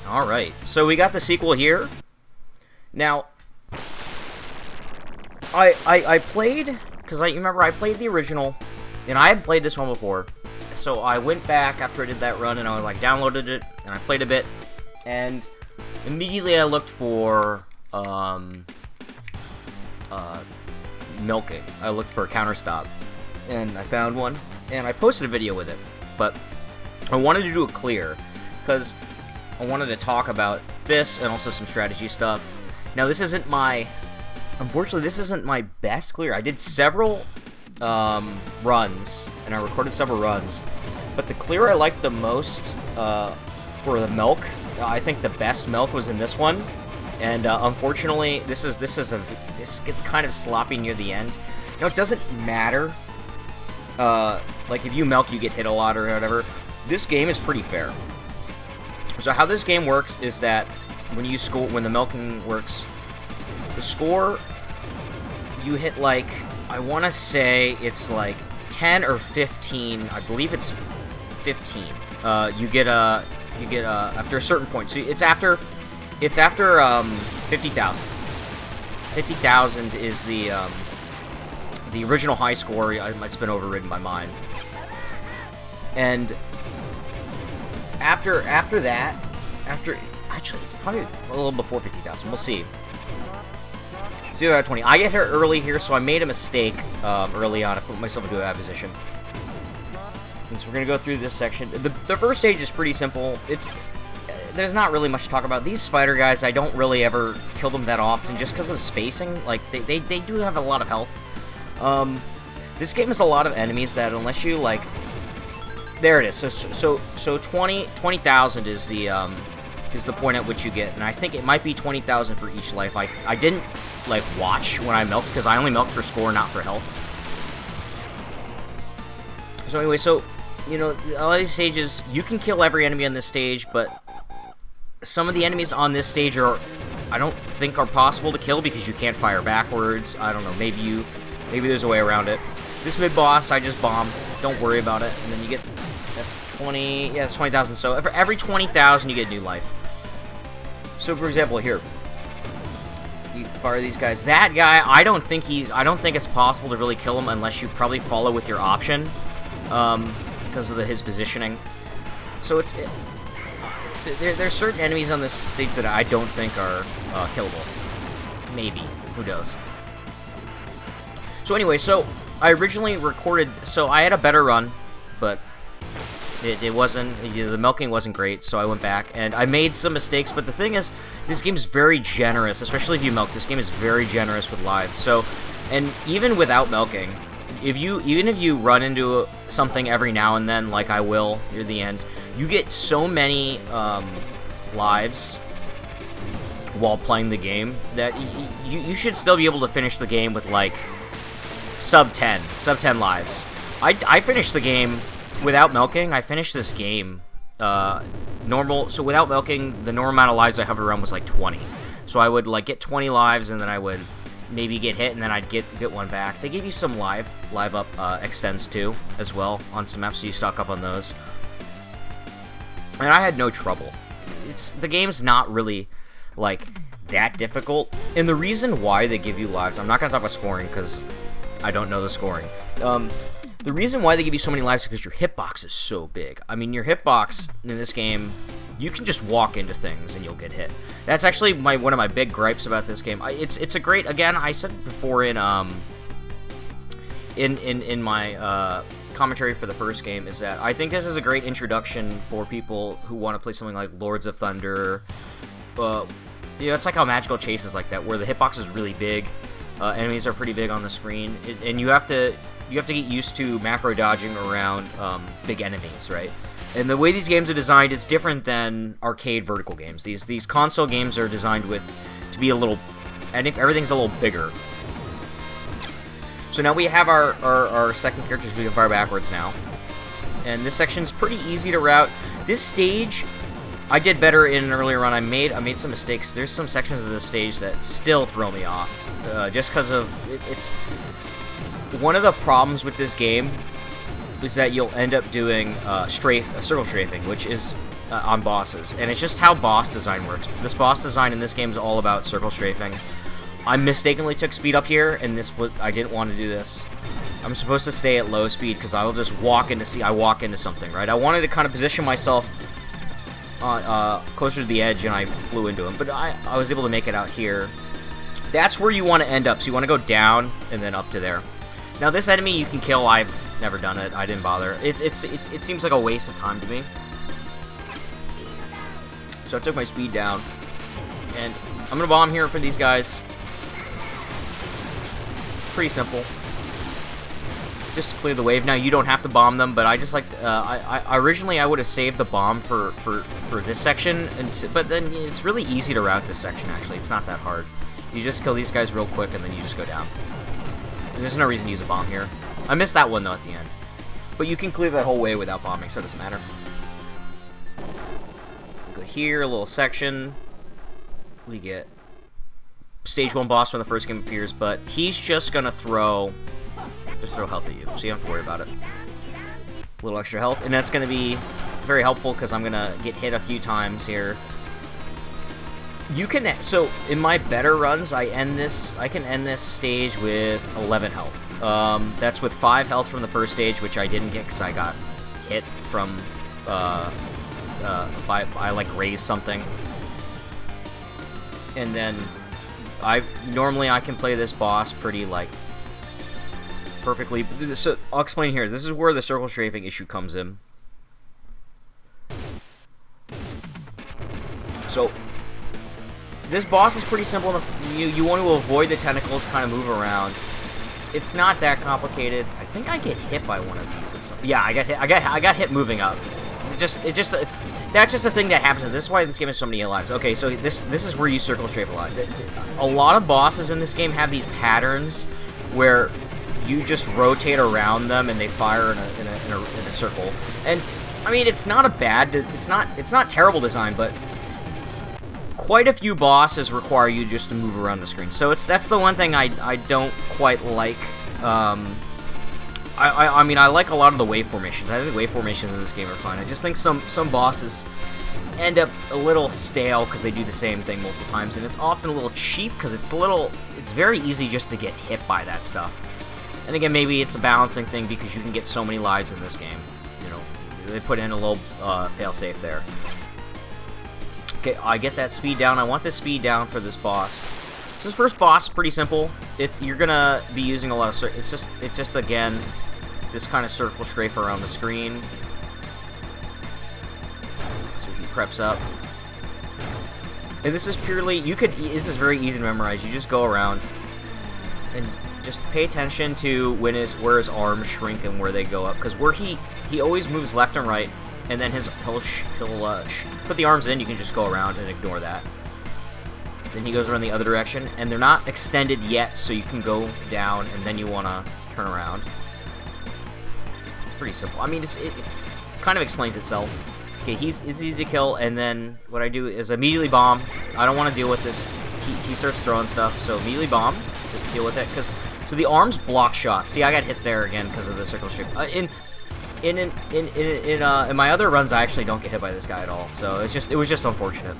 Alright, so we got the sequel here. Now, I played, because you remember I played the original, and I hadn't played this one before. So I went back after I did that run, and I like downloaded it, and I played a bit, and immediately I looked for milking. I looked for a counterstop, and I found one, and I posted a video with it. But I wanted to do a clear, because I wanted to talk about this and also some strategy stuff. Now, this isn't my... Unfortunately, this isn't my best clear. I did several runs, and I recorded several runs, but the clear I liked the most for the milk, I think the best milk was in this one, and unfortunately, this gets kind of sloppy near the end. Now, it doesn't matter. Like, if you milk, you get hit a lot or whatever. This game is pretty fair. So how this game works is that when you score, when the milking works, the score, you hit like, I want to say it's like 10 or 15. I believe it's 15. You get after a certain point. So it's after 50,000. 50,000 is the original high score. It's been overridden by mine. And after that, actually, it's probably a little before 50,000. We'll see. 0 out of 20. I get here early here, so I made a mistake early on. I put myself into a bad position. And so we're gonna go through this section. The first stage is pretty simple. There's not really much to talk about. These spider guys, I don't really ever kill them that often, just because of spacing. Like they do have a lot of health. This game has a lot of enemies that unless you like. There it is. So 20,000 is the point at which you get, and I think it might be 20,000 for each life. I didn't like watch when I milked because I only milked for score, not for health. So anyway, so you know, all these stages you can kill every enemy on this stage, but some of the enemies on this stage I don't think are possible to kill because you can't fire backwards. I don't know. Maybe there's a way around it. This mid boss, I just bomb. Don't worry about it, and then you get. That's 20. Yeah, it's 20,000. So for every 20,000, you get new life. So for example, here, you fire these guys. That guy, I don't think it's possible to really kill him unless you probably follow with your option, because of his positioning. So there's certain enemies on this stage that I don't think are killable. Maybe, who knows? So anyway, so I originally recorded. So I had a better run, but it wasn't, the milking wasn't great, so I went back, and I made some mistakes, but the thing is, this game is very generous, especially if you milk. This game is very generous with lives, so, and even without milking, even if you run into something every now and then, like I will near the end, you get so many lives while playing the game that you should still be able to finish the game with, like, sub 10 lives. I finished the game without milking. I finished this game normal. So without milking, the normal amount of lives I hovered around was like 20. So I would like get 20 lives, and then I would maybe get hit, and then I'd get one back. They gave you some live up extends too, as well on some maps, so you stock up on those. And I had no trouble. The game's not really like that difficult, and the reason why they give you lives, I'm not gonna talk about scoring because I don't know the scoring. The reason why they give you so many lives is because your hitbox is so big. I mean, your hitbox in this game, you can just walk into things and you'll get hit. That's actually one of my big gripes about this game. It's a great, again, I said it before in my commentary for the first game, is that I think this is a great introduction for people who want to play something like Lords of Thunder. You know, it's like how Magical Chase is like that, where the hitbox is really big. Enemies are pretty big on the screen, and you have to get used to macro dodging around big enemies, right? And the way these games are designed is different than arcade vertical games. These console games are designed to be a little, and if everything's a little bigger. So now we have our second characters we can fire backwards now, and this section's pretty easy to route. This stage, I did better in an earlier run. I made some mistakes. There's some sections of this stage that still throw me off, just because of it's. One of the problems with this game is that you'll end up doing circle strafing, which is on bosses, and it's just how boss design works. This boss design in this game is all about circle strafing. I mistakenly took speed up here, and I didn't want to do this. I'm supposed to stay at low speed because I will just walk into something, right? I wanted to kind of position myself closer to the edge, and I flew into him, but I was able to make it out here. That's where you want to end up, so you want to go down and then up to there. Now this enemy you can kill. I've never done it. I didn't bother. It seems like a waste of time to me. So I took my speed down, and I'm gonna bomb here for these guys. Pretty simple. Just clear the wave. Now you don't have to bomb them, but I just like originally I would have saved the bomb for this section, but then it's really easy to route this section. Actually, it's not that hard. You just kill these guys real quick, and then you just go down. And there's no reason to use a bomb here. I missed that one though at the end, but you can clear that whole way without bombing, so it doesn't matter. Go here, a little section. We get stage 1 boss when the first game appears, but he's just gonna throw health at you, so you don't have to worry about it. A little extra health, and that's gonna be very helpful because I'm gonna get hit a few times here. You can, so in my better runs, I can end this stage with 11 health. That's with 5 health from the first stage, which I didn't get because I got hit from I like raised something. And then normally I can play this boss pretty like perfectly. So I'll explain here. This is where the circle strafing issue comes in. So this boss is pretty simple. You want to avoid the tentacles, kind of move around. It's not that complicated. I think I get hit by one of these. Yeah, I got hit moving up. That's just a thing that happens. This is why this game has so many lives. Okay, so this is where you circle strafe a lot. A lot of bosses in this game have these patterns where you just rotate around them and they fire in a circle. And I mean, it's not a bad. It's not terrible design, but quite a few bosses require you just to move around the screen. So that's the one thing I don't quite like. I mean, I like a lot of the wave formations. I think wave formations in this game are fine. I just think some bosses end up a little stale because they do the same thing multiple times, and it's often a little cheap because it's very easy just to get hit by that stuff. And again, maybe it's a balancing thing because you can get so many lives in this game. You know, they put in a little fail-safe there. Okay, I get that speed down. I want this speed down for this boss. So this first boss, pretty simple. You're gonna be using a lot of it's just again this kind of circle strafe around the screen. So he preps up. And this is purely this is very easy to memorize. You just go around and just pay attention to where his arms shrink and where they go up, because where he always moves left and right, and then he'll put the arms in. You can just go around and ignore that. Then he goes around the other direction, and they're not extended yet, so you can go down, and then you want to turn around. Pretty simple. I mean, it kind of explains itself. Okay, it's easy to kill, and then what I do is immediately bomb. I don't want to deal with this. He starts throwing stuff, so immediately bomb. Just deal with it, so the arms block shots. See, I got hit there again because of the circle strafe. In my other runs, I actually don't get hit by this guy at all. So it was just unfortunate.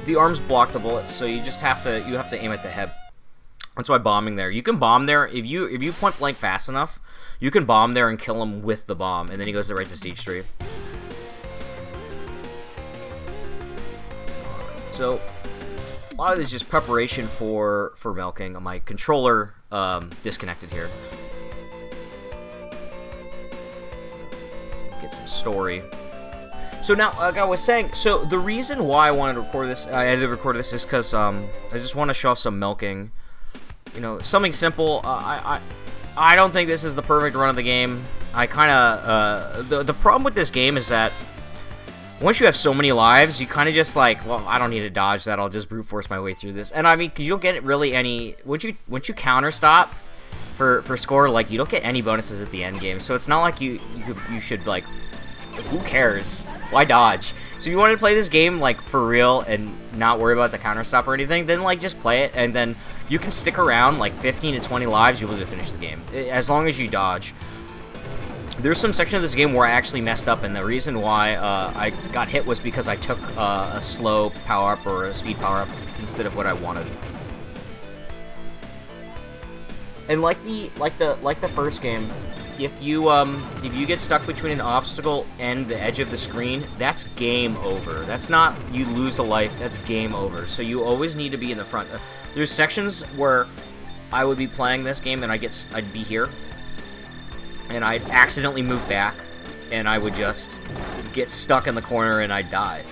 The arms block the bullets, so you have to aim at the head. That's why bombing there. You can bomb there if you point blank fast enough. You can bomb there and kill him with the bomb, and then he goes right to stage 3. So a lot of this is just preparation for milking. My controller disconnected here. Get some story. So now, like I was saying, so the reason why I wanted to record this, I had to record this, is because I just want to show off some milking. You know, something simple. I don't think this is the perfect run of the game. I kind of the problem with this game is that once you have so many lives, you kind of just like, well, I don't need to dodge that. I'll just brute force my way through this. And I mean, because you don't get really any once you counter stop for score, like you don't get any bonuses at the end game. So it's not like you should like. Who cares? Why dodge? So if you wanted to play this game like for real and not worry about the counter stop or anything, then like just play it, and then you can stick around like 15 to 20 lives. You'll be able to finish the game as long as you dodge. There's some section of this game where I actually messed up, and the reason why I got hit was because I took a slow power-up or a speed power-up instead of what I wanted. And like the first game, if you get stuck between an obstacle and the edge of the screen, that's game over. That's not you lose a life, that's game over. So you always need to be in the front. There's sections where I would be playing this game and I'd be here, and I'd accidentally move back, and I would just get stuck in the corner and I'd die.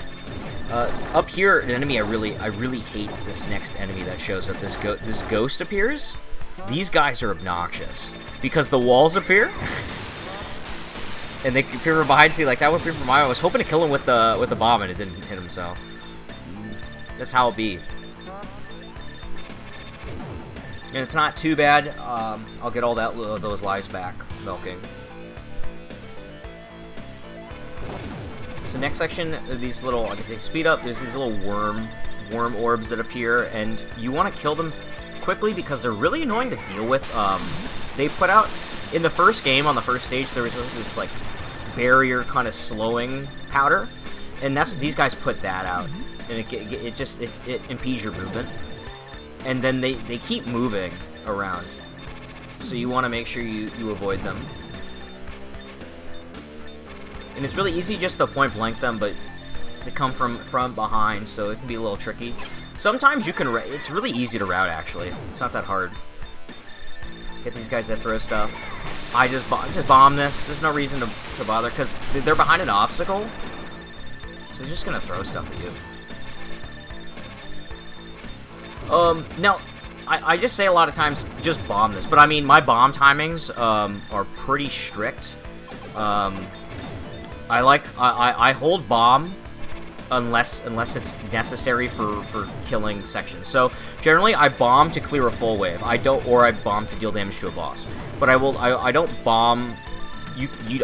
Up here, an enemy I really hate this next enemy that shows up. This ghost appears. These guys are obnoxious because the walls appear, and they appear from behind. See, like that would appear from I was hoping to kill him with the bomb, and it didn't hit him. So that's how it be. And it's not too bad. I'll get all those lives back milking. So next section, these little speed up. There's these little worm orbs that appear, and you want to kill them quickly because they're really annoying to deal with. They put out in the first game on the first stage there was this like barrier kind of slowing powder, and that's these guys put that out, and it impedes your movement. And then they keep moving around, so you want to make sure you avoid them. And it's really easy just to point blank them, but they come from behind, so it can be a little tricky. Sometimes you can. It's really easy to route, actually. It's not that hard. Get these guys that throw stuff. I just bomb this. There's no reason to bother because they're behind an obstacle, so they're just gonna throw stuff at you. Now, I just say a lot of times, just bomb this, but I mean, my bomb timings, are pretty strict. I hold bomb unless it's necessary for killing sections. So, generally, I bomb to clear a full wave. I bomb to deal damage to a boss. But I don't bomb,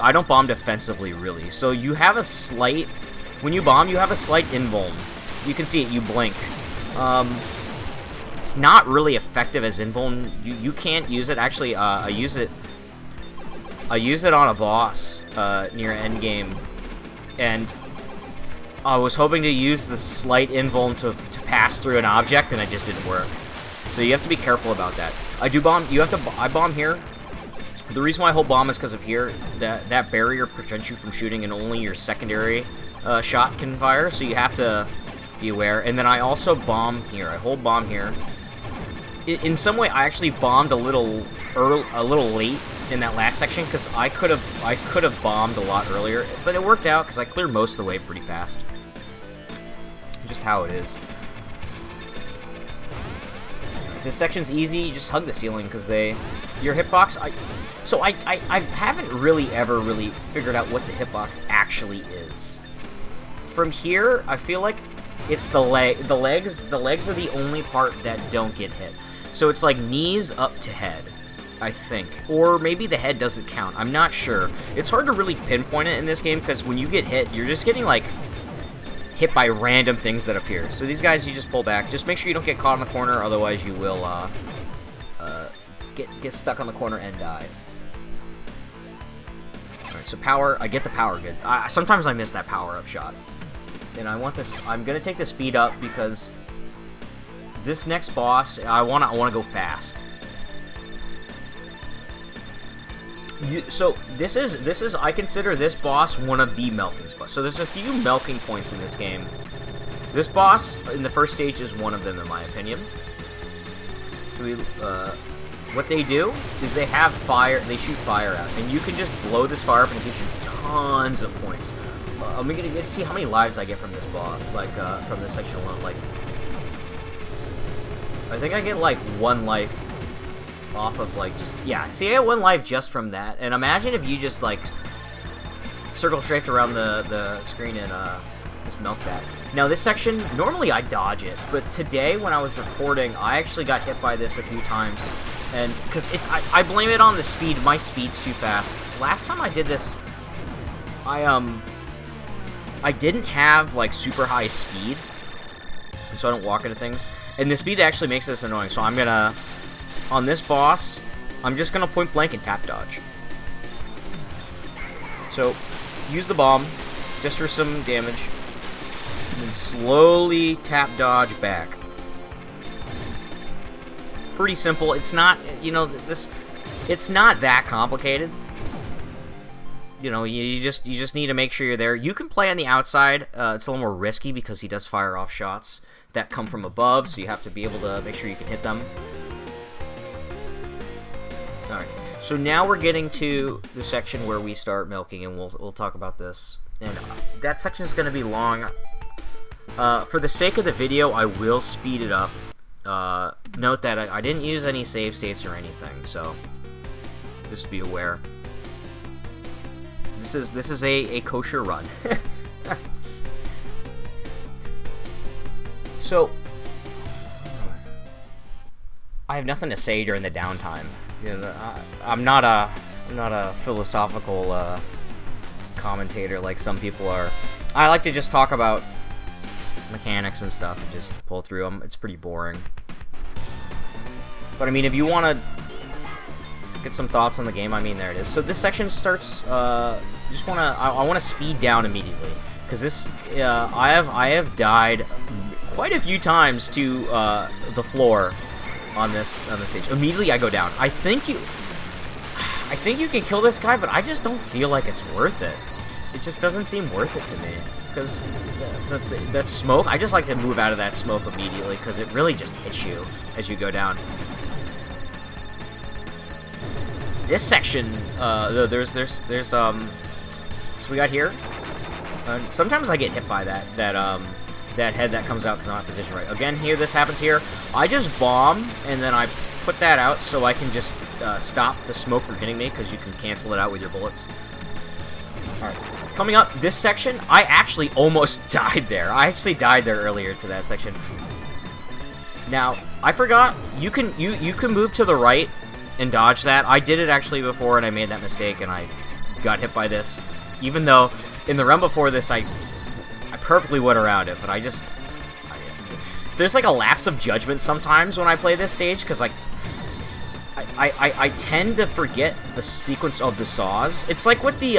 I don't bomb defensively, really. So, you have a slight, when you bomb, you have a slight invuln. You can see it, you blink. It's not really effective as invuln. You can't use it. Actually, I use it on a boss near endgame, and I was hoping to use the slight invuln to pass through an object, and it just didn't work. So you have to be careful about that. I do bomb. I bomb here. The reason why I hold bomb is because of here. That barrier prevents you from shooting, and only your secondary shot can fire. So you have to be aware. And then I also bomb here. I hold bomb here. In some way, I actually bombed a little late in that last section because I could have bombed a lot earlier, but it worked out because I cleared most of the way pretty fast. Just how it is. This section's easy. You just hug the ceiling because your hitbox. I haven't really ever figured out what the hitbox actually is. From here, I feel like it's the legs. The legs are the only part that don't get hit. So it's like knees up to head, I think. Or maybe the head doesn't count. I'm not sure. It's hard to really pinpoint it in this game because when you get hit, you're just getting like hit by random things that appear. So these guys, you just pull back. Just make sure you don't get caught in the corner, otherwise you will get stuck on the corner and die. Alright, so power, I get the power good. Sometimes I miss that power-up shot. And I want this, I'm gonna take the speed up because this next boss, I wanna go fast. So this is I consider this boss one of the milking spots. So there's a few milking points in this game. This boss in the first stage is one of them, in my opinion. What they do is they have fire. They shoot fire out, and you can just blow this fire up, and it gives you tons of points. I'm gonna get to see how many lives I get from this boss, like from this section alone. Like, I think I get like 1 life off of like just See, I get 1 life just from that. And imagine if you just like circle strafed around the screen and just milk that. Now this section, normally I dodge it, but today when I was recording, I actually got hit by this a few times, and because I blame it on the speed. My speed's too fast. Last time I did this, I didn't have like super high speed, so I don't walk into things, and the speed actually makes this annoying. So I'm gonna, on this boss, I'm just gonna point blank and tap dodge. So, use the bomb, just for some damage, and then slowly tap dodge back. Pretty simple. It's not, you know, it's not that complicated. You know, you just need to make sure you're there. You can play on the outside. It's a little more risky because he does fire off shots that come from above, so you have to be able to make sure you can hit them. Alright, so now we're getting to the section where we start milking, and we'll talk about this. And that section is going to be long. For the sake of the video, I will speed it up. Note that I didn't use any save states or anything, so just be aware. This is a kosher run. So, I have nothing to say during the downtime. You know, I'm not a philosophical commentator like some people are. I like to just talk about mechanics and stuff and just pull through them. It's pretty boring. But I mean, if you want to get some thoughts on the game, I mean, there it is. So this section starts. I want to speed down immediately because this I have died quite a few times to the floor on this stage. Immediately I go down. I think you can kill this guy, but I just don't feel like it's worth it. It just doesn't seem worth it to me because that smoke. I just like to move out of that smoke immediately because it really just hits you as you go down. This section, there's so we got here. Sometimes I get hit by that head that comes out because I'm not positioned right. Again, here, this happens here. I just bomb, and then I put that out so I can just stop the smoke from hitting me, because you can cancel it out with your bullets. Alright, coming up, this section, I actually almost died there. I actually died there earlier to that section. Now, I forgot, you can move to the right and dodge that. I did it actually before, and I made that mistake, and I got hit by this. Even though, in the run before this, I perfectly went around it, but there's like a lapse of judgment sometimes when I play this stage, because like I tend to forget the sequence of the saws. It's like with the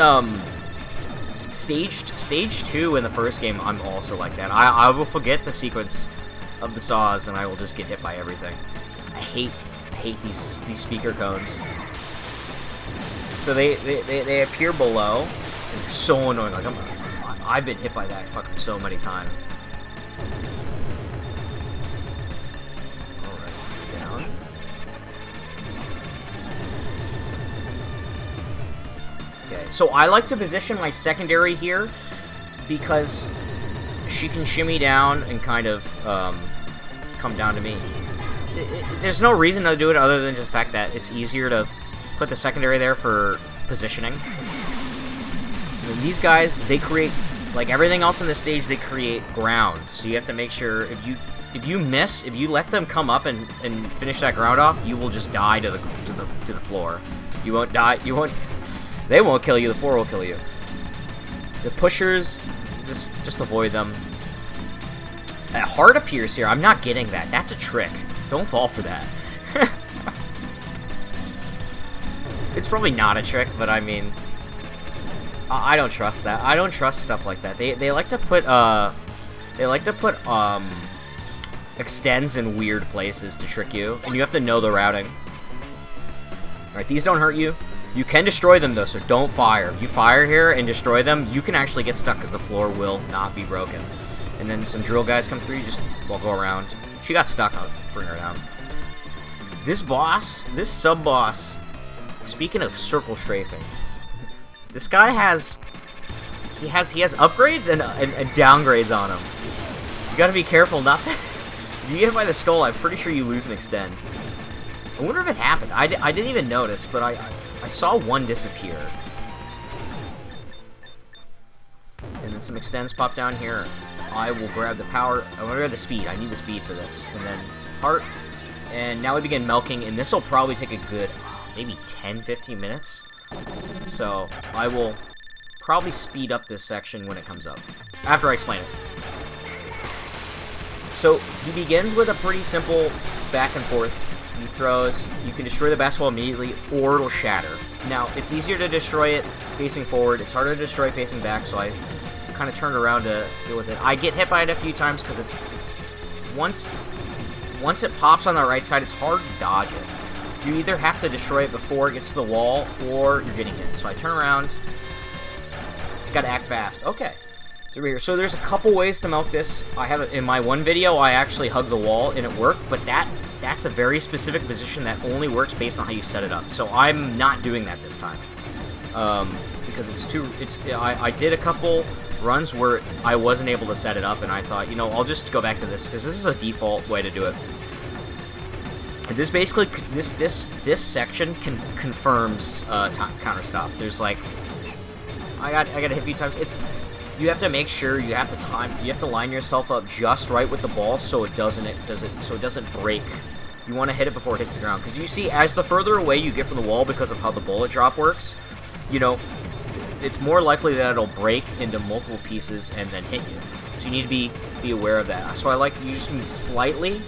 stage 2 in the first game. I'm also like that. I will forget the sequence of the saws, and I will just get hit by everything. I hate these speaker cones. So they appear below, and they're so annoying. Like I've been hit by that fucking so many times. Alright, down. Okay, so I like to position my secondary here because she can shimmy down and kind of come down to me. There's no reason to do it other than just the fact that it's easier to put the secondary there for positioning. And these guys, they create, like everything else in this stage, they create ground. So you have to make sure if you miss, if you let them come up and finish that ground off, you will just die to the floor. You won't die. You won't. They won't kill you. The floor will kill you. The pushers, just avoid them. A heart appears here. I'm not getting that. That's a trick. Don't fall for that. It's probably not a trick, but I mean, I don't trust that. I don't trust stuff like that. They like to put extends in weird places to trick you, and you have to know the routing. All right, these don't hurt you. You can destroy them though, so don't fire. If you fire here and destroy them, you can actually get stuck because the floor will not be broken. And then some drill guys come through. You just go around. She got stuck. I'll bring her down. This boss, this sub boss. Speaking of circle strafing, this guy has upgrades and downgrades on him. You gotta be careful not to. If you get hit by the skull, I'm pretty sure you lose an extend. I wonder if it happened. I didn't even notice, but I saw one disappear. And then some extends pop down here. I will grab the power. I want to grab the speed. I need the speed for this. And then heart. And now we begin milking, and this will probably take a good maybe 10-15 minutes. So I will probably speed up this section when it comes up, after I explain it. So he begins with a pretty simple back and forth he throws, you can destroy the basketball immediately, or it'll shatter. Now, it's easier to destroy it facing forward, it's harder to destroy facing back, so I kind of turned around to deal with it. I get hit by it a few times because it's once it pops on the right side, it's hard to dodge it. You either have to destroy it before it gets to the wall, or you're getting hit. So I turn around, it's got to act fast. Okay. It's over here. So there's a couple ways to milk this. I have in my one video, I actually hugged the wall and it worked, but that's a very specific position that only works based on how you set it up. So I'm not doing that this time. Because I did a couple runs where I wasn't able to set it up, and I thought, you know, I'll just go back to this, because this is a default way to do it. This basically, this section confirms counterstop. There's like, I got hit a few times. You have to make sure you have to line yourself up just right with the ball so it doesn't break. You want to hit it before it hits the ground, because you see, as the further away you get from the wall because of how the bullet drop works, you know, it's more likely that it'll break into multiple pieces and then hit you. So you need to be aware of that. So I like you just move slightly,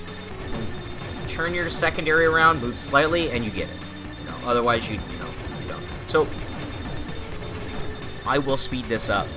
turn your secondary around, move slightly, and you get it. You know, otherwise you don't. So I will speed this up.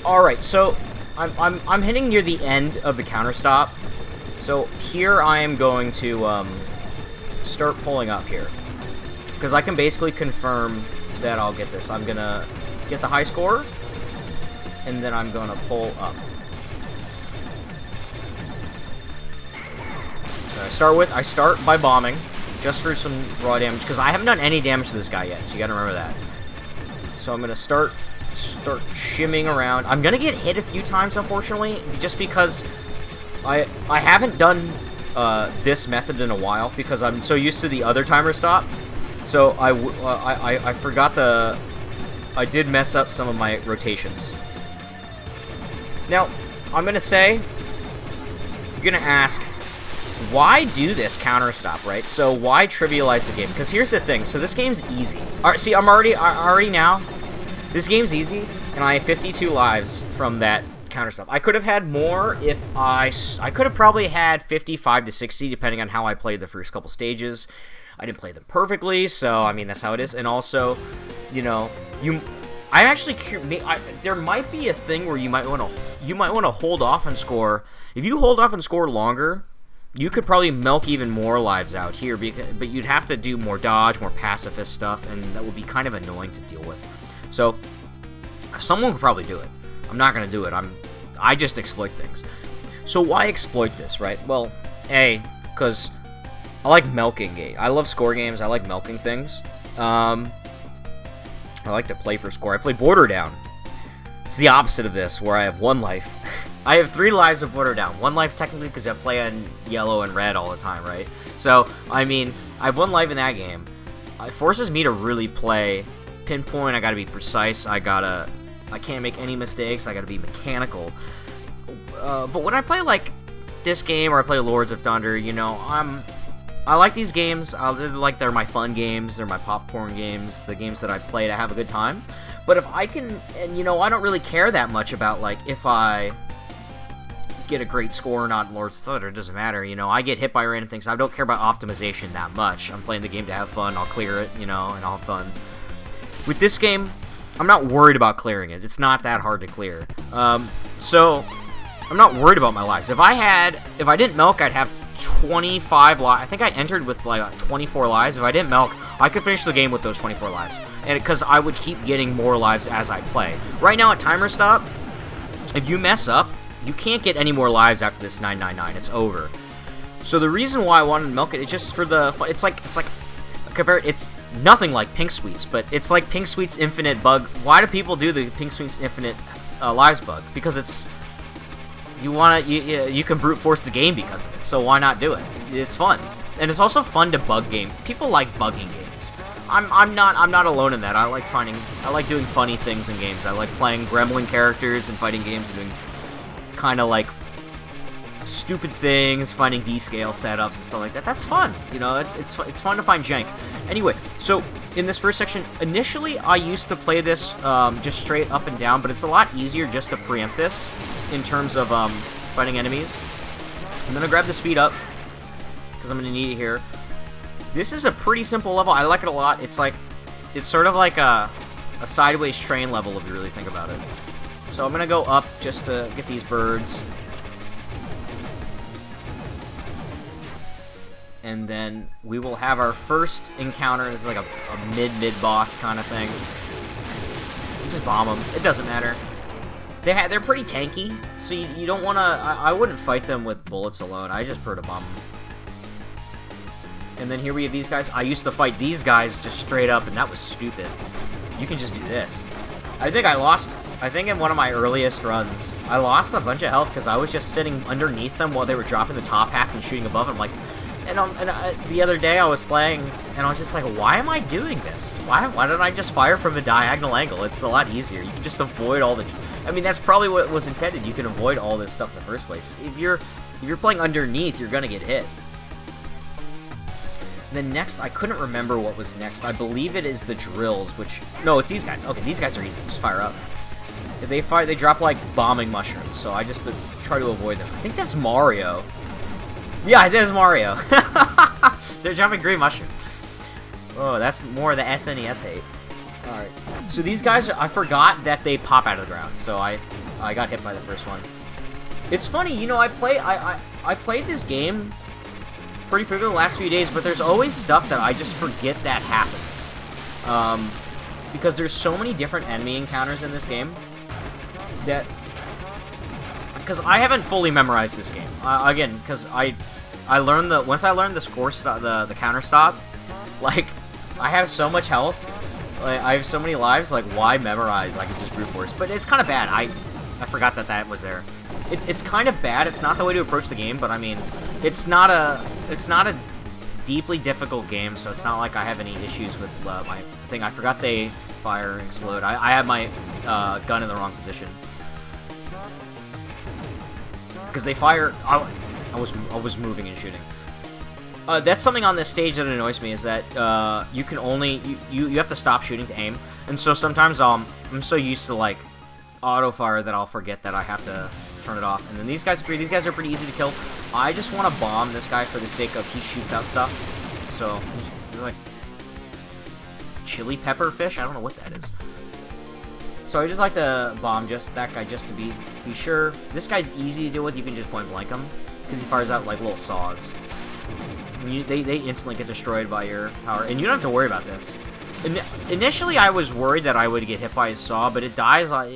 Alright, so I'm hitting near the end of the counterstop. So here I am going to start pulling up here, because I can basically confirm that I'll get this. I'm gonna get the high score, and then I'm gonna pull up. So I start by bombing, just for some raw damage, because I haven't done any damage to this guy yet, so you gotta remember that. So I'm gonna start shimming around. I'm gonna get hit a few times, unfortunately, just because I haven't done this method in a while, because I'm so used to the other timer stop. So I forgot I did mess up some of my rotations. Now I'm gonna say, you're gonna ask, why do this counter stop, right? So why trivialize the game? Because here's the thing. So this game's easy. All right, see, I'm already now. This game's easy, and I have 52 lives from that counter stop. I could have had more if I could have probably had 55 to 60, depending on how I played the first couple stages. I didn't play them perfectly, so I mean, that's how it is. And also, you know, there might be a thing where you might want to hold off and score. If you hold off and score longer, you could probably milk even more lives out here, but you'd have to do more dodge, more pacifist stuff, and that would be kind of annoying to deal with. So, someone could probably do it. I'm not going to do it. I just exploit things. So why exploit this, right? Well, A, because I like milking games. I love score games. I like milking things. I like to play for score. I play Border Down. It's the opposite of this, where I have 1 life. I have 3 lives of Border Down. 1 life technically because I play on yellow and red all the time, right? So, I mean, I have 1 life in that game. It forces me to really play pinpoint. I gotta be precise. I can't make any mistakes. I gotta be mechanical. But when I play like this game, or I play Lords of Thunder, you know, I like these games. They're my fun games. They're my popcorn games. The games that I play to have a good time. But if I can, and you know, I don't really care that much about like if I get a great score or not in Lords of Thunder. It doesn't matter. You know, I get hit by random things. I don't care about optimization that much. I'm playing the game to have fun. I'll clear it, you know, and I'll have fun. With this game, I'm not worried about clearing it. It's not that hard to clear. So, I'm not worried about my lives. If I didn't milk, I'd have 25 lives. I think I entered with like 24 lives. If I didn't milk, I could finish the game with those 24 lives. And because I would keep getting more lives as I play. Right now at timer stop, if you mess up, you can't get any more lives after this 999. It's over. So the reason why I wanted to milk it is just for the. It's like it's nothing like Pink Sweets, but it's like Pink Sweets Infinite bug. Why do people do the Pink Sweets Infinite lives bug? Because it's you can brute force the game because of it. So why not do it? It's fun, and it's also fun to bug game. People like bugging games. I'm not alone in that. I like doing funny things in games. I like playing gremlin characters and fighting games and doing kind of like stupid things, finding D-scale setups and stuff like that. That's fun, you know. It's fun to find jank. Anyway, so in this first section, initially I used to play this just straight up and down, but it's a lot easier just to preempt this in terms of fighting enemies. I'm gonna grab the speed up because I'm gonna need it here. This is a pretty simple level. I like it a lot. It's sort of like a sideways train level if you really think about it. So I'm gonna go up just to get these birds. And then we will have our first encounter as like a mid-boss kind of thing. Just bomb them. It doesn't matter. They're pretty tanky, so you don't want to... I wouldn't fight them with bullets alone. I just prefer to bomb them. And then here we have these guys. I used to fight these guys just straight up, and that was stupid. You can just do this. I think in one of my earliest runs, I lost a bunch of health because I was just sitting underneath them while they were dropping the top hats and shooting above them. Like, the other day I was playing, and I was just like, why am I doing this? Why don't I just fire from a diagonal angle? It's a lot easier. You can just avoid all the... I mean, that's probably what was intended. You can avoid all this stuff in the first place. If you're playing underneath, you're gonna get hit. Then next, I couldn't remember what was next. I believe it is the drills, which... No, it's these guys. Okay, these guys are easy. Just fire up. They drop like bombing mushrooms, so I just try to avoid them. I think that's Mario. Yeah, it is Mario. They're jumping green mushrooms. Oh, that's more of the SNES hate. Alright. So these guys, I forgot that they pop out of the ground, so I got hit by the first one. It's funny, you know, I played this game pretty frequently the last few days, but there's always stuff that I just forget that happens. Because there's so many different enemy encounters in this game that... Because I haven't fully memorized this game. Again, because once I learned the score the counterstop, like, I have so much health, like, I have so many lives, like, why memorize? I can just brute force. But it's kind of bad. I forgot that was there. It's kind of bad. It's not the way to approach the game, but I mean, it's not a deeply difficult game, so it's not like I have any issues with my thing. I forgot they fire and explode. I had my gun in the wrong position. Because they fire... I was moving and shooting. That's something on this stage that annoys me, is that you can only... You have to stop shooting to aim. And so sometimes I'm so used to, like, auto-fire that I'll forget that I have to turn it off. And then these guys are pretty easy to kill. I just want to bomb this guy for the sake of he shoots out stuff. So, he's like... Chili pepper fish? I don't know what that is. So I just like to bomb that guy just to be sure. This guy's easy to deal with. You can just point blank him because he fires out like little saws. And they instantly get destroyed by your power, and you don't have to worry about this. Initially, I was worried that I would get hit by his saw, but it dies on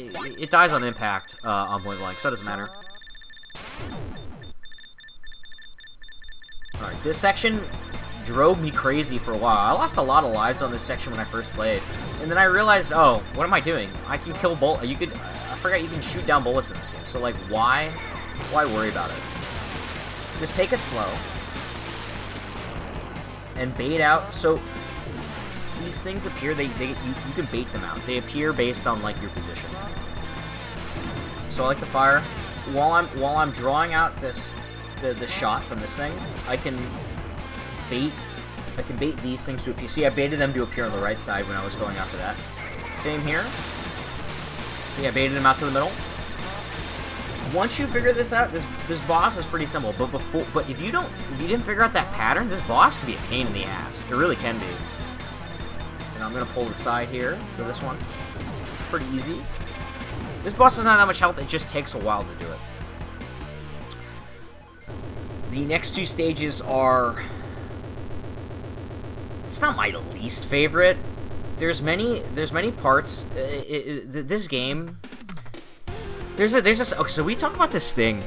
impact on point blank, so it doesn't matter. All right, this section drove me crazy for a while. I lost a lot of lives on this section when I first played, and then I realized, oh, what am I doing? I can kill bullets. I forgot you can shoot down bullets in this game. So like, why worry about it? Just take it slow and bait out. So these things appear. You can bait them out. They appear based on like your position. So I like to fire while I'm drawing out the shot from this thing. I can bait these things to appear. See, I baited them to appear on the right side when I was going after that. Same here. See, I baited them out to the middle. Once you figure this out, this boss is pretty simple. But if you didn't figure out that pattern, this boss can be a pain in the ass. It really can be. And I'm gonna pull the side here for this one. Pretty easy. This boss doesn't have that much health. It just takes a while to do it. The next two stages are... It's not my least favorite. There's many parts. This game. Okay, so we talk about this thing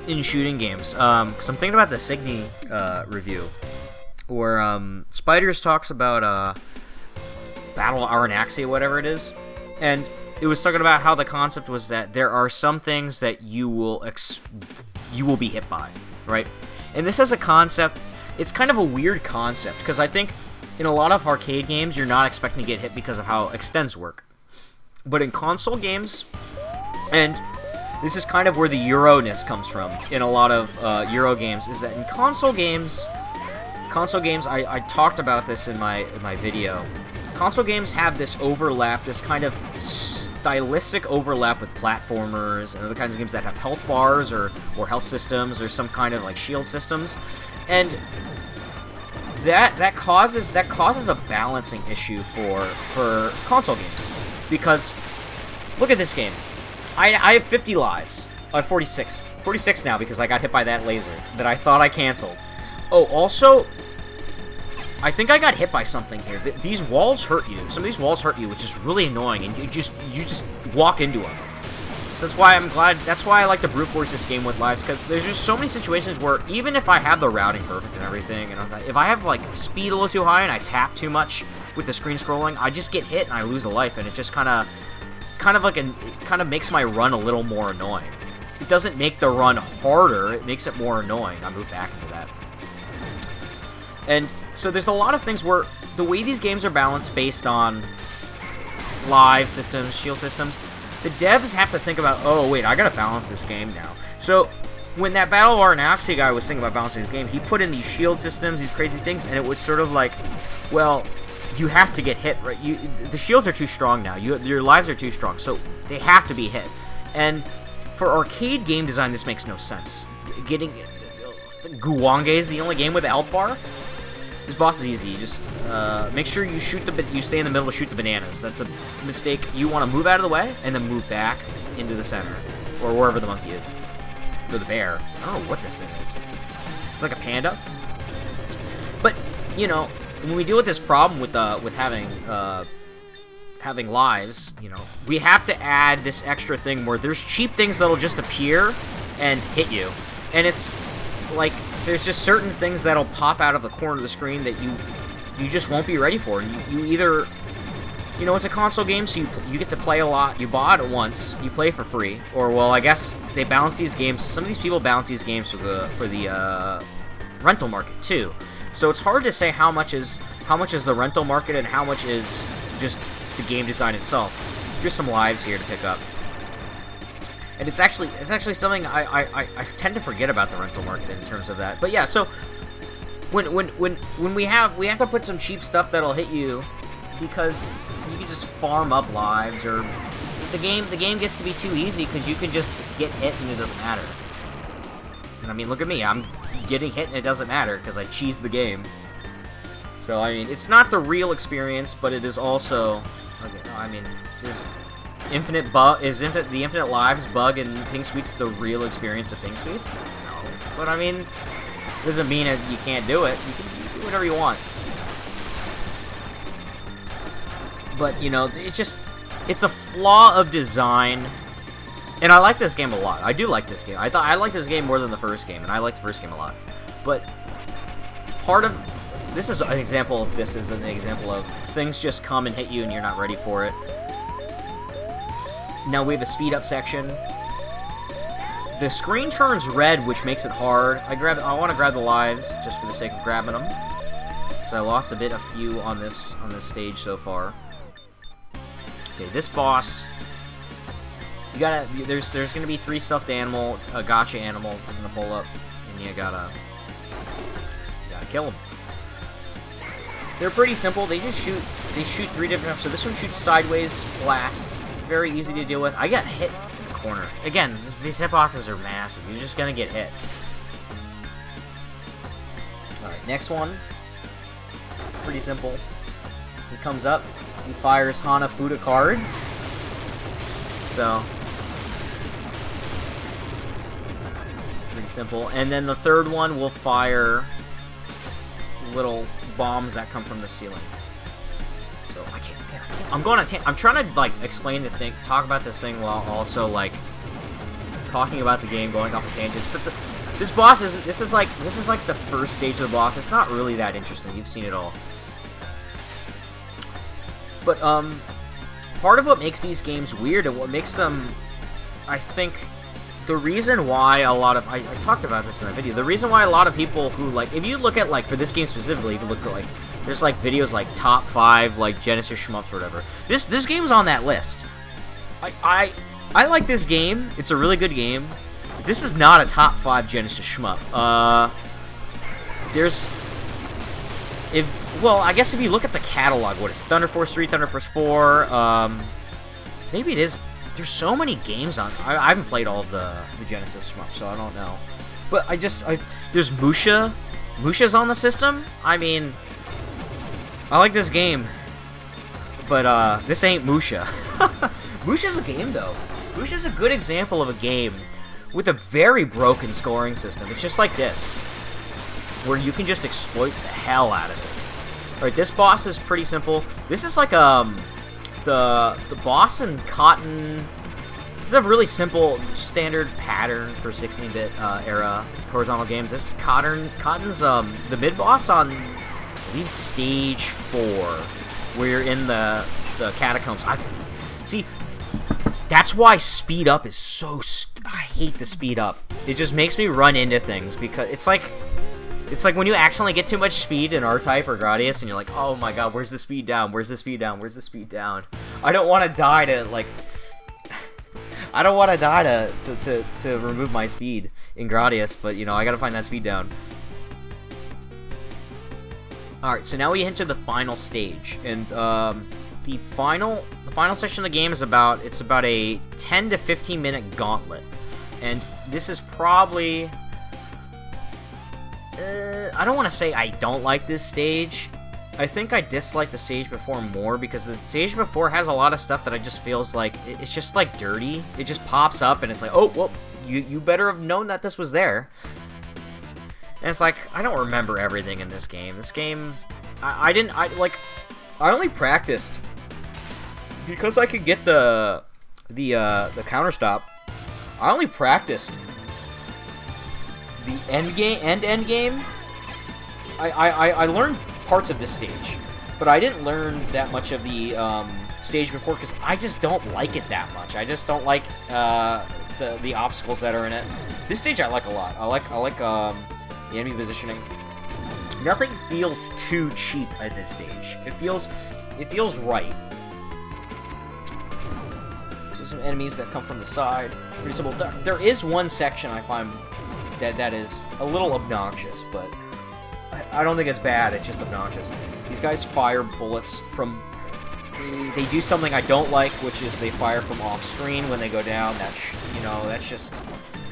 in shooting games. Because I'm thinking about the Signy review. where Spiders talks about Battle Aranaxi, whatever it is, and it was talking about how the concept was that there are some things that you will be hit by, right? And this as a concept, it's kind of a weird concept, because I think in a lot of arcade games, you're not expecting to get hit because of how extends work. But in console games, and this is kind of where the Euro-ness comes from in a lot of Euro games, is that in console games, I talked about this in my video, console games have this overlap, this kind of stylistic overlap with platformers and other kinds of games that have health bars or health systems or some kind of like shield systems, and that causes a balancing issue for console games, because look at this game. I have 50 lives. 46 now because I got hit by that laser that I thought I canceled. Oh, also, I think I got hit by something here. These walls hurt you. Some of these walls hurt you, which is really annoying, and you just walk into them. So that's why I'm glad. That's why I like to brute force this game with lives, because there's just so many situations where even if I have the routing perfect and everything, and if I have like speed a little too high and I tap too much with the screen scrolling, I just get hit and I lose a life, and it just kind of makes my run a little more annoying. It doesn't make the run harder, it makes it more annoying. I'll move back into that. And so there's a lot of things where the way these games are balanced based on live systems, shield systems, the devs have to think about, oh wait, I gotta balance this game now. So when that Battle of Aranaxi guy was thinking about balancing his game, he put in these shield systems, these crazy things, and it was sort of like, well, you have to get hit, right? The shields are too strong now. Your lives are too strong, so they have to be hit. And for arcade game design, this makes no sense. Guwange is the only game with the health bar. This boss is easy. You just make sure you you stay in the middle to shoot the bananas. That's a mistake. You want to move out of the way and then move back into the center, or wherever the monkey is, or the bear. I don't know what this thing is. It's like a panda. But you know, when we deal with this problem with having lives, you know, we have to add this extra thing where there's cheap things that'll just appear and hit you, and it's like there's just certain things that'll pop out of the corner of the screen that you just won't be ready for, and you either, you know, it's a console game, so you get to play a lot. You bought it once, you play for free, or well, I guess they balance these games. Some of these people balance these games for the rental market too. So it's hard to say how much is the rental market and how much is just the game design itself. Here's some lives here to pick up, and it's actually something I tend to forget about the rental market in terms of that. But yeah, so when we have to put some cheap stuff that'll hit you, because you can just farm up lives, or the game gets to be too easy because you can just get hit and it doesn't matter. And I mean, look at me, I'm getting hit and it doesn't matter because I cheesed the game. So I mean, it's not the real experience, but it is also, I mean, is the infinite lives bug in Pink Suite's the real experience of Pink Suite's? No, but I mean, it doesn't mean that you can't do it. You can do whatever you want. But you know, it's a flaw of design. And I like this game a lot. I do like this game. I like this game more than the first game, and I like the first game a lot. But part of this is an example of things just come and hit you and you're not ready for it. Now we have a speed up section. The screen turns red, which makes it hard. I want to grab the lives just for the sake of grabbing them. So I lost a few on this stage so far. Okay, this boss. You gotta. There's gonna be 3 stuffed gotcha animals that's gonna pull up, and you gotta kill them. They're pretty simple. They shoot 3 different. So this one shoots sideways blasts. Very easy to deal with. I got hit in the corner again. These hitboxes are massive. You're just gonna get hit. All right, next one. Pretty simple. He comes up. He fires Hanafuda cards. So. Pretty simple. And then the third one will fire little bombs that come from the ceiling. So I can't. I'm trying to like explain the thing, talk about this thing while also like talking about the game, going off of tangents. But This boss isn't. This is like the first stage of the boss. It's not really that interesting. You've seen it all. But part of what makes these games weird and what makes them, I think, the reason why a lot of I talked about this in the video. The reason why a lot of people who like, if you look at like for this game specifically, if you look at like, there's like videos like top 5 like Genesis shmups or whatever. This game's on that list. I like this game. It's a really good game. This is not a top 5 Genesis shmup. Well, I guess if you look at the catalog, what is it? Thunder Force 3, Thunder Force 4, maybe it is. There's so many games on. I haven't played all of the Genesis shmups, so I don't know. But there's Musha. Musha's on the system. I mean, I like this game, but this ain't Musha. Musha's a game, though. Musha's a good example of a game with a very broken scoring system. It's just like this, where you can just exploit the hell out of it. Alright, this boss is pretty simple. This is like the boss in Cotton. This is a really simple standard pattern for 16-bit era horizontal games. This is Cotton's the mid boss on, I believe, stage 4, where you're in the catacombs. See, that's why speed up is so. I hate the speed up. It just makes me run into things because it's like when you accidentally get too much speed in R-Type or Gradius, and you're like, oh my god, where's the speed down? Where's the speed down? Where's the speed down? I don't want to die to, like... I don't want to die to remove my speed in Gradius, but, you know, I gotta find that speed down. Alright, so now we enter the final stage, and, the final section of the game is about a 10 to 15 minute gauntlet. And this is probably... I don't want to say I don't like this stage. I think I dislike the stage before more because the stage before has a lot of stuff that I just feels like it's just like dirty. It just pops up and it's like, oh, well, you better have known that this was there. And it's like, I don't remember everything in this game. This game, I only practiced because I could get the counterstop. I only practiced the end game. I learned parts of this stage, but I didn't learn that much of the stage before because I just don't like it that much. I just don't like the obstacles that are in it. This stage I like a lot. I like the enemy positioning. Nothing feels too cheap at this stage. It feels right. So some enemies that come from the side. Pretty simple. There is one section I find that is a little obnoxious, but I don't think it's bad, it's just obnoxious. These guys fire bullets from... They do something I don't like, which is they fire from off-screen when they go down. That's just...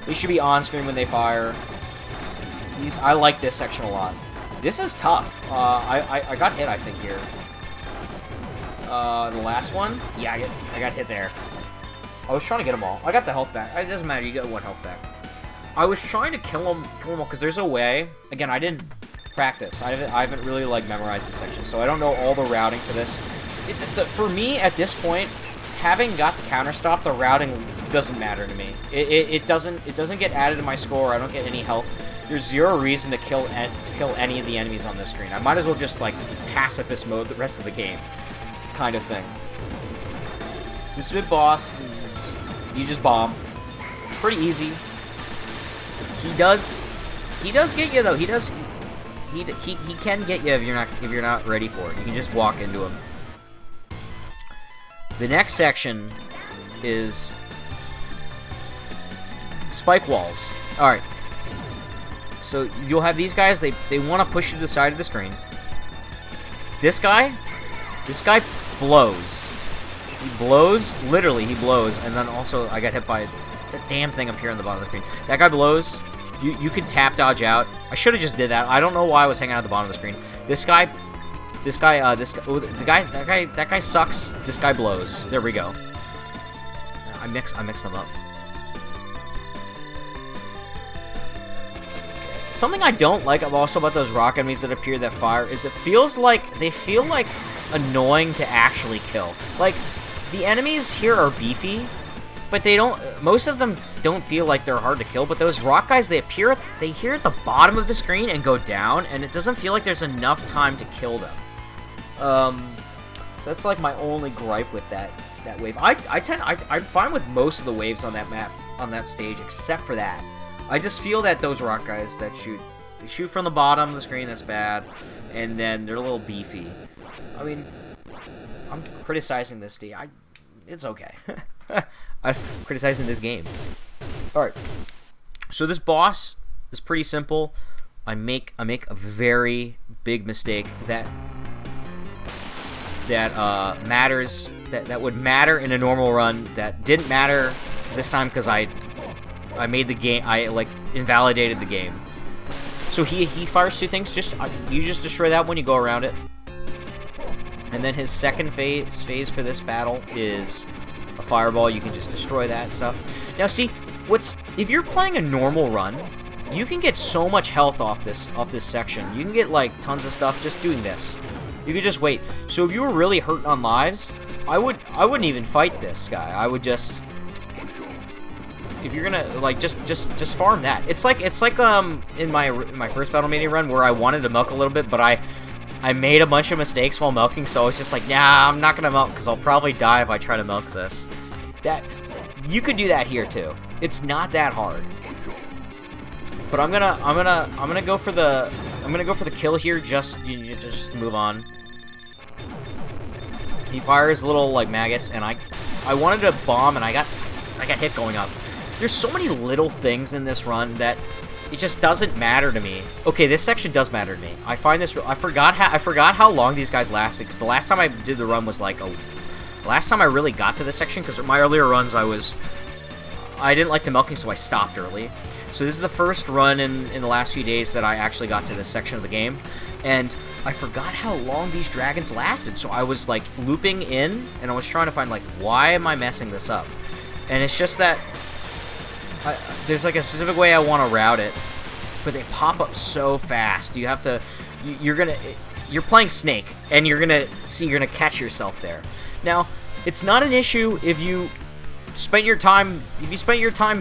They should be on-screen when they fire. I like this section a lot. This is tough. I got hit, I think, here. The last one? Yeah, I got hit there. I was trying to get them all. I got the health back. It doesn't matter, you get 1 health back. I was trying to kill them all, because there's a way... Again, I didn't practice. I haven't really, like, memorized this section, so I don't know all the routing for this. For me, at this point, having got the counterstop, the routing doesn't matter to me. It doesn't get added to my score. I don't get any health. There's zero reason to kill any of the enemies on this screen. I might as well just, like, pacifist mode the rest of the game, kind of thing. This mid boss, you just bomb. Pretty easy. He does get you though. He can get you if you're not ready for it. You can just walk into him. The next section is spike walls. All right. So you'll have these guys. They want to push you to the side of the screen. This guy blows. He blows. Literally, he blows. And then also, I got hit by the damn thing up here on the bottom of the screen. That guy blows. You can tap dodge out. I should have just did that. I don't know why I was hanging out at the bottom of the screen. That guy sucks. This guy blows. There we go. I mix them up. Something I don't like also about those rock enemies that appear that fire is they feel like annoying to actually kill. Like, the enemies here are beefy, but they don't. Most of them don't feel like they're hard to kill. But those rock guys, they appear at the bottom of the screen and go down, and it doesn't feel like there's enough time to kill them. So that's like my only gripe with that wave. I'm fine with most of the waves on that map, on that stage, except for that. I just feel that those rock guys that they shoot from the bottom of the screen, that's bad, and then they're a little beefy. I mean, I'm criticizing this stage. It's okay. I'm criticizing this game. Alright. So this boss is pretty simple. I make a very big mistake that matters, that would matter in a normal run, that didn't matter this time because I made the game, I like invalidated the game. So he fires two things. You just destroy that when you go around it. And then his second phase for this battle is a fireball. You can just destroy that stuff. Now see, if you're playing a normal run, you can get so much health off this section. You can get like tons of stuff just doing this. You could just wait. So if you were really hurting on lives, I wouldn't even fight this guy. I would just, if you're gonna like just farm that. It's like in my first Battle Mania run where I wanted to milk a little bit, but I made a bunch of mistakes while milking, so I was just like, nah, I'm not gonna milk because I'll probably die if I try to milk this. That you could do that here too. It's not that hard. But I'm gonna go for the kill here. Just to move on. He fires little like maggots, and I wanted to bomb, and I got hit going up. There's so many little things in this run that it just doesn't matter to me. Okay, this section does matter to me. I find this. I forgot how long these guys lasted, because the last time I did the run was like last time I really got to this section, because my earlier runs I didn't like the milking, so I stopped early. So this is the first run in the last few days that I actually got to this section of the game, and I forgot how long these dragons lasted. So I was like looping in, and I was trying to find like, why am I messing this up? And it's just that there's like a specific way I want to route it, but they pop up so fast. You have to, you're playing Snake, and you're gonna catch yourself there. Now, it's not an issue if you spent your time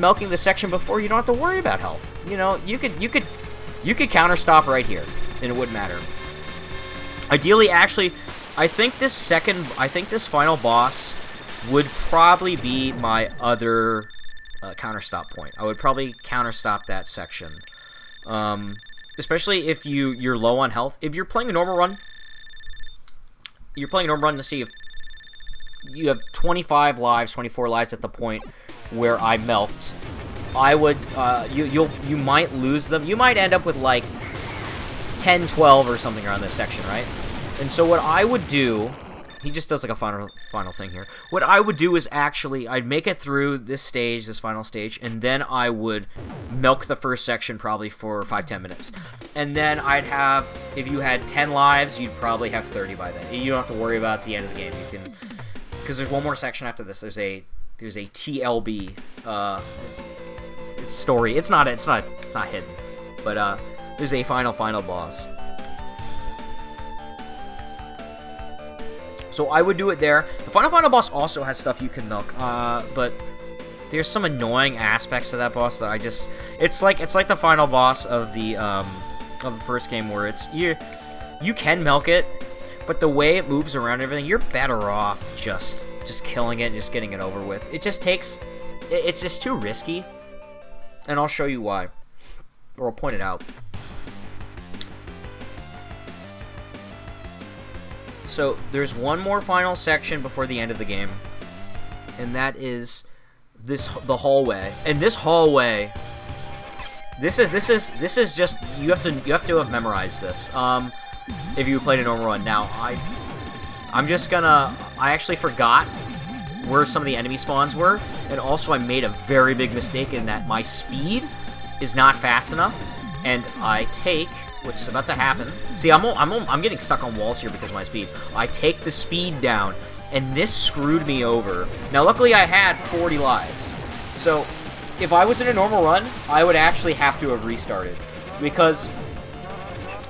milking the section before. You don't have to worry about health. You know, you could counter stop right here, and it wouldn't matter. Ideally, actually, I think this final boss would probably be my other counter stop point. I would probably counter stop that section, especially if you're low on health. If you're playing a normal run, to see if you have 25 lives, 24 lives at the point where I milked. I would, you might lose them. You might end up with like 10, 12 or something around this section, right? And so what I would do, he just does like a final thing here. What I would do is actually, I'd make it through this final stage, and then I would milk the first section probably for 5-10 minutes. And then I'd have, if you had 10 lives, you'd probably have 30 by then. You don't have to worry about the end of the game. You can, because there's one more section after this. There's a TLB it's story. It's not hidden, but there's a final boss. So I would do it there. The final boss also has stuff you can milk, but there's some annoying aspects to that boss that I just, it's like the final boss of the first game, where it's you can milk it, but the way it moves around and everything, you're better off just killing it and just getting it over with. It just takes, it's just too risky, and I'll show you why, or I'll point it out. So there's one more final section before the end of the game, and that is the hallway. And this hallway, this is just, you have to have memorized this. If you played a normal run. Now I actually forgot where some of the enemy spawns were, and also I made a very big mistake in that my speed is not fast enough, and I take, what's about to happen. See, I'm getting stuck on walls here because of my speed. I take the speed down, and this screwed me over. Now, luckily, I had 40 lives. So, if I was in a normal run, I would actually have to have restarted, because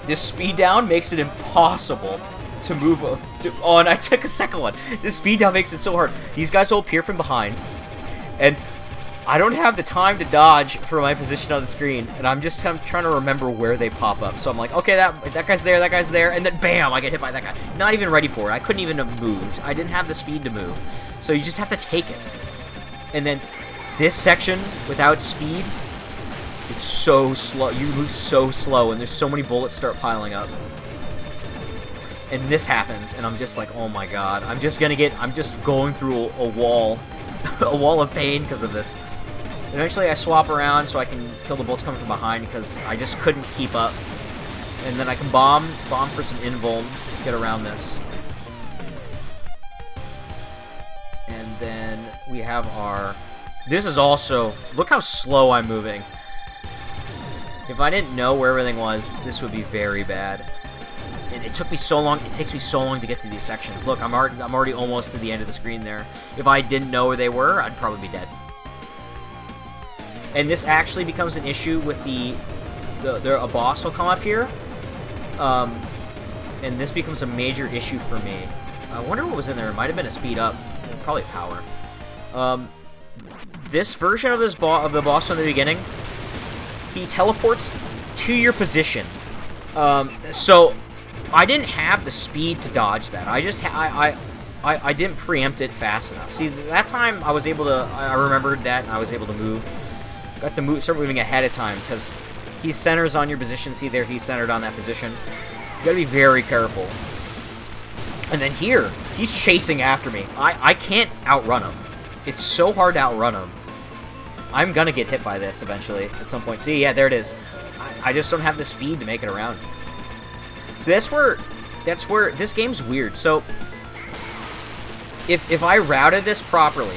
this speed down makes it impossible to move oh, and I took a second one. This speed down makes it so hard. These guys will appear from behind, And I don't have the time to dodge for my position on the screen, and I'm trying to remember where they pop up. So I'm like, okay, that guy's there, and then bam, I get hit by that guy. Not even ready for it. I couldn't even have moved. I didn't have the speed to move. So you just have to take it. And then this section, without speed, it's so slow. You move so slow, and there's so many bullets start piling up. And this happens, and I'm just like, oh my god. I'm just going through a wall. A wall of pain because of this. Eventually I swap around so I can kill the bullets coming from behind because I just couldn't keep up. And then I can bomb for some invuln to get around this. And then we have our... This is also... Look how slow I'm moving. If I didn't know where everything was, this would be very bad. And it took me so long. It takes me so long to get to these sections. Look, I'm already almost to the end of the screen there. If I didn't know where they were, I'd probably be dead. And this actually becomes an issue with a boss will come up here, and this becomes a major issue for me. I wonder what was in there. It might have been a speed up, probably power. This version of the boss from the beginning, he teleports to your position. So I didn't have the speed to dodge that. I didn't preempt it fast enough. See, that time I was able to. I remembered that, and I was able to move. Got to start moving ahead of time because he centers on your position. See there, he's centered on that position. You gotta be very careful. And then here, he's chasing after me. I can't outrun him. It's so hard to outrun him. I'm gonna get hit by this eventually at some point. See, yeah, there it is. I just don't have the speed to make it around. So that's where this game's weird. So if I routed this properly,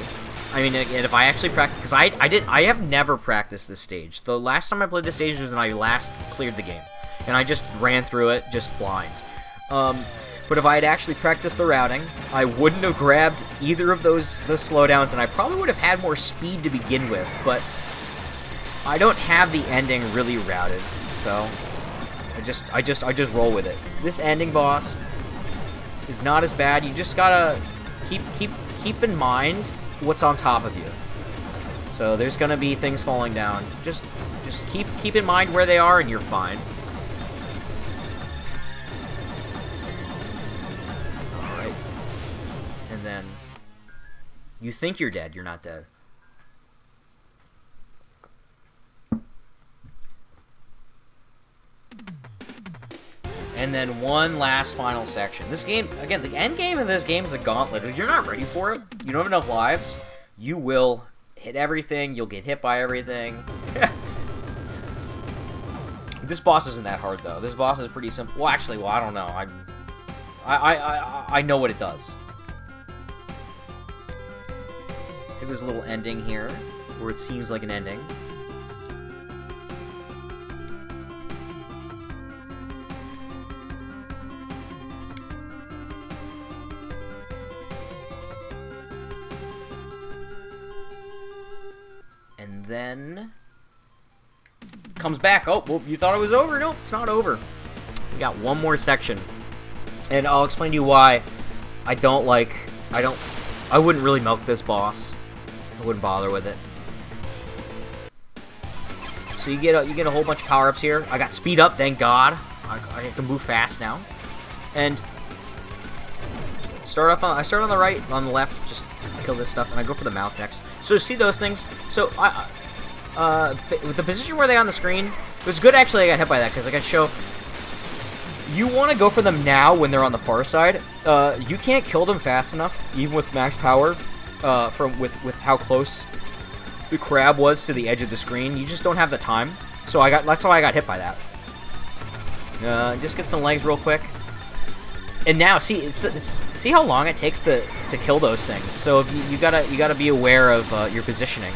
I mean, again, if I actually practice, because I have never practiced this stage. The last time I played this stage was when I last cleared the game, and I just ran through it just blind. But if I had actually practiced the routing, I wouldn't have grabbed either of those slowdowns, and I probably would have had more speed to begin with. But I don't have the ending really routed, so I just roll with it. This ending boss is not as bad. You just gotta keep in mind what's on top of you. So there's gonna be things falling down. Just keep in mind where they are, and you're fine. All right. And then you think you're dead. You're not dead. And then one last final section. This game, again, the end game of this game is a gauntlet. If you're not ready for it, you don't have enough lives, you will hit everything, you'll get hit by everything. This boss isn't that hard, though. This boss is pretty simple. Well, actually, I don't know. I know what it does. I think there's a little ending here, where it seems like an ending. And then comes back. Oh, well, you thought it was over? No, it's not over. We got one more section, and I'll explain to you why I wouldn't really milk this boss. I wouldn't bother with it. So you get a whole bunch of power-ups here. I got speed up, thank God. I can move fast now, and I start on the right, on the left, just kill this stuff, and I go for the mouth next. So see those things? So with the position where they on the screen, it was good actually I got hit by that, because I got to show, you want to go for them now when they're on the far side. You can't kill them fast enough, even with max power, with how close the crab was to the edge of the screen. You just don't have the time. So that's why I got hit by that. Just get some legs real quick. And now, see how long it takes to kill those things. So if you gotta be aware of your positioning.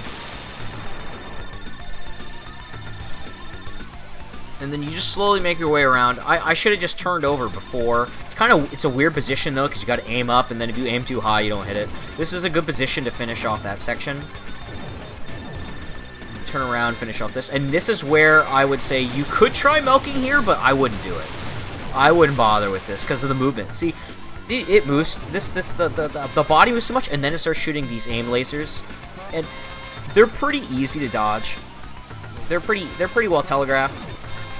And then you just slowly make your way around. I should have just turned over before. It's a weird position though, because you gotta aim up, and then if you aim too high, you don't hit it. This is a good position to finish off that section. Turn around, finish off this, and this is where I would say you could try milking here, but I wouldn't do it. I wouldn't bother with this because of the movement. See, it moves. The body moves too much, and then it starts shooting these aim lasers. And they're pretty easy to dodge. They're pretty well telegraphed.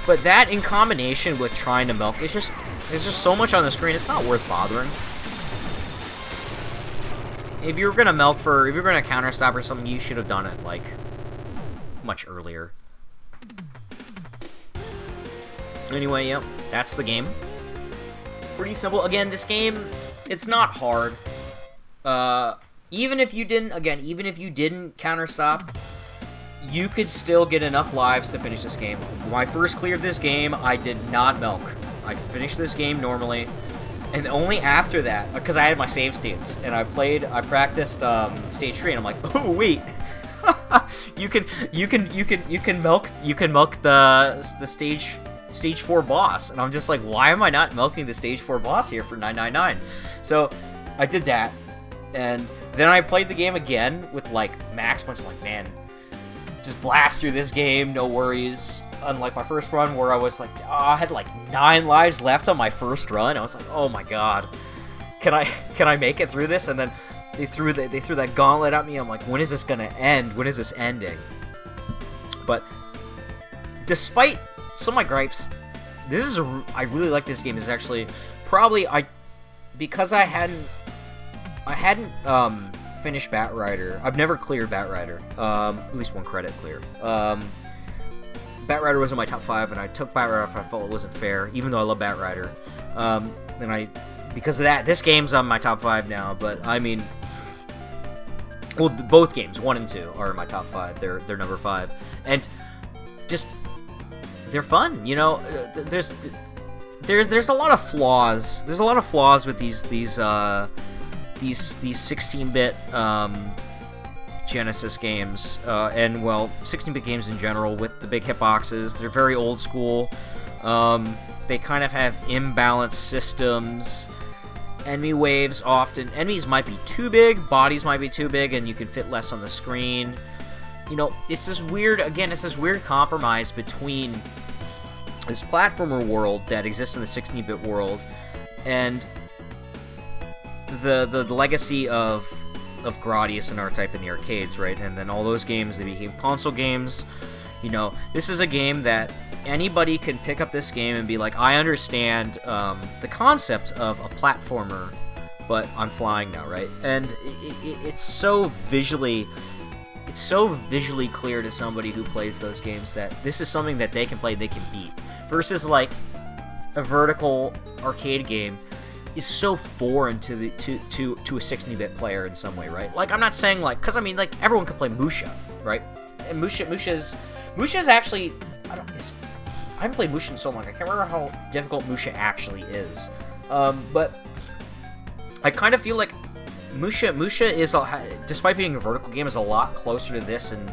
But that in combination with trying to milk, there's just so much on the screen, it's not worth bothering. If you're gonna counterstop or something, you should have done it, like, much earlier. Anyway, yep, that's the game. Pretty simple. Again, this game, it's not hard. Even if you didn't counterstop, you could still get enough lives to finish this game. My first clear of this game, I did not milk. I finished this game normally, and only after that, because I had my save states, and I practiced stage 3, and I'm like, oh wait, you can milk the stage 4 boss, and I'm just like, why am I not milking the stage 4 boss here for 999? So I did that, and then I played the game again with like max points. I'm like, man, just blast through this game, no worries. Unlike my first run where I was like, oh, I had like 9 lives left on my first run. I was like, oh my god, can I make it through this? And then they threw that gauntlet at me. I'm like, when is this gonna end? When is this ending? But despite some of my gripes, I really like this game. This is actually probably because I hadn't finished Batrider. I've never cleared Batrider. At least one credit clear. Batrider was in my top 5, and I took Batrider if I felt it wasn't fair, even though I love Batrider. Because of that, this game's on my top 5 now. But I mean, well, both games, 1 and 2, are in my top 5. They're number 5, and just they're fun. You know, there's a lot of flaws. There's a lot of flaws with these 16-bit Genesis games, and, well, 16-bit games in general with the big hitboxes. They're very old school. They kind of have imbalanced systems. Enemy waves often... Enemies might be too big, bodies might be too big, and you can fit less on the screen. You know, it's this weird compromise between this platformer world that exists in the 16-bit world and the legacy of Gradius and R-Type in the arcades, right? And then all those games, they became console games. You know, this is a game that anybody can pick up this game and be like, I understand the concept of a platformer, but I'm flying now, right? And it's so visually clear to somebody who plays those games that this is something that they can play, they can beat. Versus, like, a vertical arcade game is so foreign to a 16-bit player in some way, right? Like, I'm not saying, like, because I mean, like, everyone can play Musha, right? And Musha's actually, I haven't played Musha in so long. I can't remember how difficult Musha actually is. But I kind of feel like Musha is, despite being a vertical game, is a lot closer to this in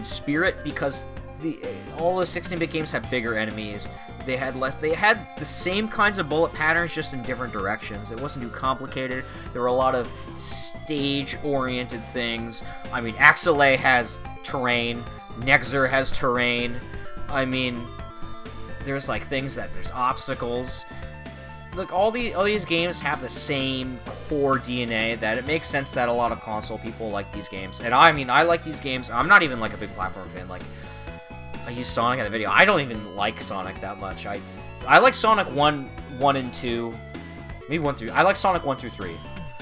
spirit, because all those 16-bit games have bigger enemies. They had the same kinds of bullet patterns, just in different directions. It wasn't too complicated. There were a lot of stage-oriented things. I mean, Axelay has terrain. Nexer has terrain. I mean, there's like there's obstacles. Look, all these games have the same core DNA that it makes sense that a lot of console people like these games. And I mean, I like these games. I'm not even like a big platform fan. Like, I use Sonic in the video. I don't even like Sonic that much. I like Sonic 1 and 2. Maybe 1 through... I like Sonic 1 through 3.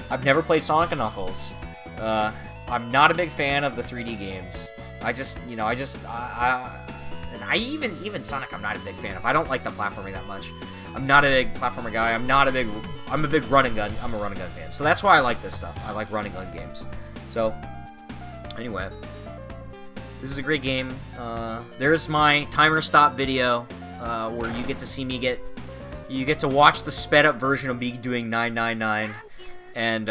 I've never played Sonic and Knuckles. I'm not a big fan of the 3D games. Even Sonic I'm not a big fan of. I don't like the platforming that much. I'm not a big platformer guy. I'm a big run and gun. I'm a run and gun fan. So that's why I like this stuff. I like run and gun games. So, anyway, this is a great game. There's my timer stop video, where you get to see me you get to watch the sped up version of me doing 999, and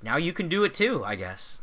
now you can do it too, I guess.